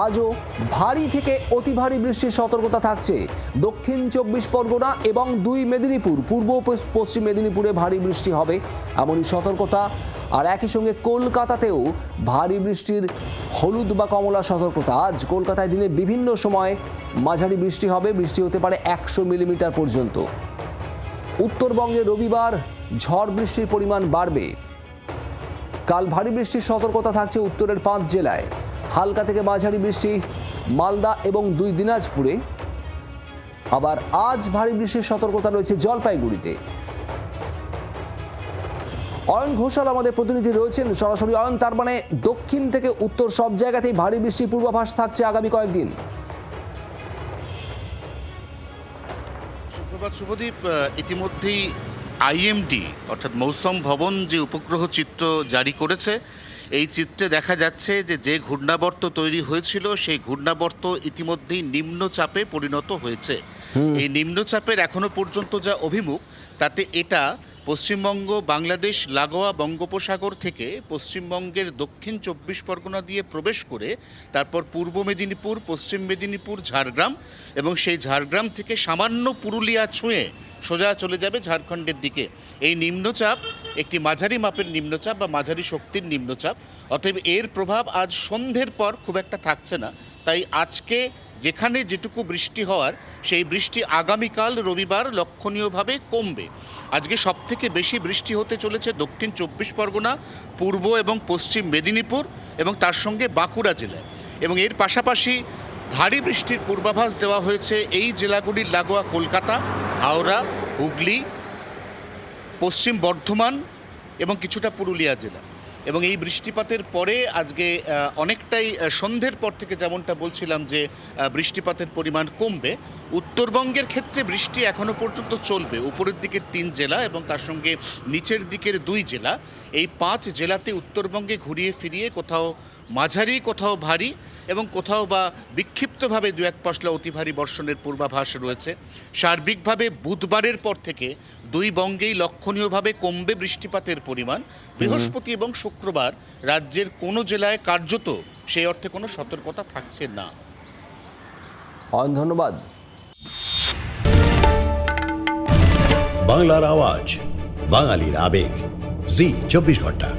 আজও ভারী থেকে অতি ভারী বৃষ্টির সতর্কতা থাকছে দক্ষিণ 24 পরগনা এবং 2 মেদিনীপুর। পূর্ব পশ্চিম মেদিনীপুরে ভারী বৃষ্টি হবে এমনই সতর্কতা। আর একই সঙ্গে কলকাতাতেও ভারী বৃষ্টির হলুদ বা কমলা সতর্কতা। আজ কলকাতায় দিনে বিভিন্ন সময় মাঝারি বৃষ্টি হবে, বৃষ্টি হতে পারে 100 মিলিমিটার পর্যন্ত। উত্তরবঙ্গে রবিবার ঝড় বৃষ্টির পরিমাণ বাড়বে। কাল ভারী বৃষ্টির সতর্কতা থাকছে উত্তরের 5 জেলায়। হালকা থেকে মাঝারি বৃষ্টি মালদা এবং 2 দিনাজপুরে। আবার আজ ভারী বৃষ্টির সতর্কতা রয়েছে জলপাইগুড়িতে। অয়ন ঘোষাল আমাদের প্রতিনিধি রয়েছেন সরাসরি। অয়ন, তার মানে দক্ষিণ থেকে উত্তর সব জায়গাতেই ভারী বৃষ্টির পূর্বাভাস থাকছে আগামী কয়েকদিন। সুপ্রভাত শুভদীপ, ইতিমধ্যেই আইএমডি অর্থাৎ মৌসুম ভবন যে উপগ্রহ চিত্র জারি করেছে, এই চিত্রে দেখা যাচ্ছে যে ঘূর্ণাবর্ত তৈরি হয়েছিল সেই ঘূর্ণাবর্ত ইতিমধ্যেই নিম্নচাপে পরিণত হয়েছে। এই নিম্নচাপের এখনো পর্যন্ত যা অভিমুখ, তাতে এটা পশ্চিমবঙ্গ বাংলাদেশ লাগোয়া বঙ্গোপসাগর থেকে পশ্চিমবঙ্গের দক্ষিণ 24 পরগনা দিয়ে প্রবেশ করে তারপর পূর্ব মেদিনীপুর, পশ্চিম মেদিনীপুর, ঝাড়গ্রাম এবং সেই ঝাড়গ্রাম থেকে সামান্য পুরুলিয়া ছুঁয়ে সোজা চলে যাবে ঝাড়খণ্ডের দিকে। এই নিম্নচাপ একটি মাঝারি মাপের নিম্নচাপ বা মাঝারি শক্তির নিম্নচাপ। অতএব এর প্রভাব আজ সন্ধ্যের পর খুব একটা থাকছে না। তাই আজকে যেখানে যেটুকু বৃষ্টি হওয়ার, সেই বৃষ্টি আগামীকাল রবিবার লক্ষণীয়ভাবে কমবে। আজকে সবথেকে বেশি বৃষ্টি হতে চলেছে দক্ষিণ 24 পরগনা, পূর্ব এবং পশ্চিম মেদিনীপুর এবং তার সঙ্গে বাঁকুড়া জেলায়। এবং এর পাশাপাশি ভারী বৃষ্টির পূর্বাভাস দেওয়া হয়েছে এই জেলাগুলির লাগোয়া কলকাতা, হাওড়া, হুগলি, পশ্চিম বর্ধমান এবং কিছুটা পুরুলিয়া জেলা। এবং এই বৃষ্টিপাতের পরে আজকে অনেকটাই সন্ধ্যের পর থেকে যেমনটা বলছিলাম যে বৃষ্টিপাতের পরিমাণ কমবে। উত্তরবঙ্গের ক্ষেত্রে বৃষ্টি এখনও পর্যন্ত চলবে। উপরের দিকের 3 জেলা এবং তার সঙ্গে নিচের দিকের 2 জেলা, এই 5 জেলাতে উত্তরবঙ্গে ঘুরিয়ে ফিরিয়ে কোথাও মাঝারি, কোথাও ভারী এবং কোথাও বা বিক্ষিপ্তভাবে 2-1 পশলা অতি ভারী বর্ষণের পূর্বাভাস রয়েছে। সার্বিকভাবে বুধবারের পর থেকে 2 বঙ্গেই লক্ষণীয়ভাবে কমবে বৃষ্টিপাতের পরিমাণ। বৃহস্পতি এবং শুক্রবার রাজ্যের কোনো জেলায় কার্যত সেই অর্থে কোনো সতর্কতা থাকছে না। ধন্যবাদ। বাংলার আওয়াজ, বাঙালির আবেগ, জি 24 ঘন্টা।